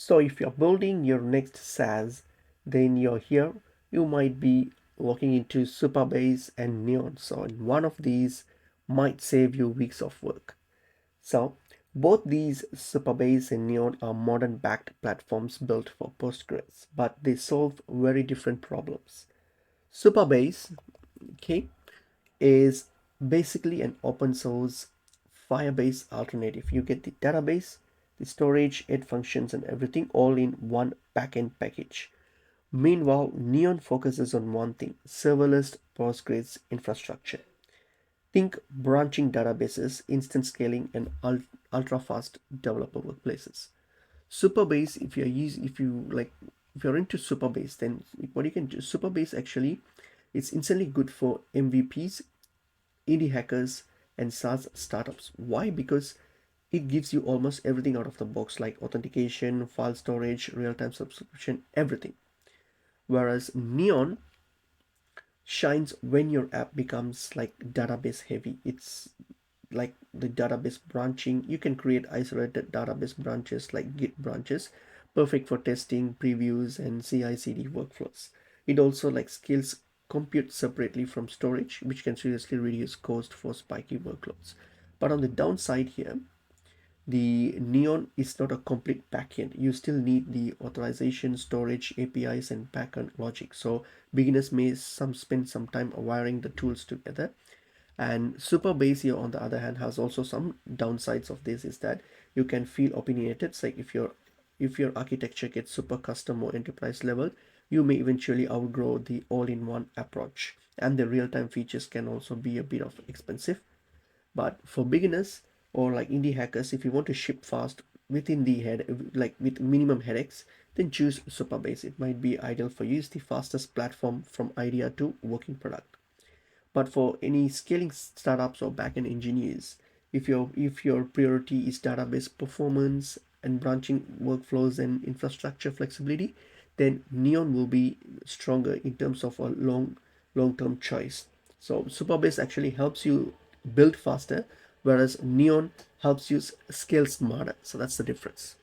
So if you're building your next SaaS, then you're here, you might be looking into Supabase and Neon. So one of these might save you weeks of work. So both these Supabase and Neon are modern backed platforms built for Postgres, but they solve very different problems. Supabase, okay, is basically an open source Firebase alternative. You get the database, the storage, it functions, and everything all in one backend package. Meanwhile, Neon focuses on one thing: serverless Postgres infrastructure. Think branching databases, instant scaling, and ultra fast developer workplaces. Supabase, if you like, if you're into Supabase, then what you can do, Supabase actually, it's instantly good for MVPs, indie hackers, and SaaS startups. Why? Because it gives you almost everything out of the box, like authentication, file storage, real-time subscription, everything. Whereas Neon shines when your app becomes like database heavy. It's like the database branching. You can create isolated database branches like Git branches, perfect for testing, previews, and CI/CD workflows. It also like scales compute separately from storage, which can seriously reduce cost for spiky workloads. But on the downside here, the Neon is not a complete backend. You still need the authorization, storage, APIs, and backend logic. So beginners may spend some time wiring the tools together. And Superbase here, on the other hand, has also some downsides of this is that you can feel opinionated. It's like if your architecture gets super custom or enterprise level, you may eventually outgrow the all-in-one approach. And the real-time features can also be a bit of expensive. But for beginners or like indie hackers, if you want to ship fast within the head, like with minimum headaches, then choose Superbase. It might be ideal for you. It's the fastest platform from idea to working product. But for any scaling startups or backend engineers, if your priority is database performance and branching workflows and infrastructure flexibility, then Neon will be stronger in terms of a long-term choice. So Superbase actually helps you build faster, whereas Neon helps you scale smarter. So that's the difference.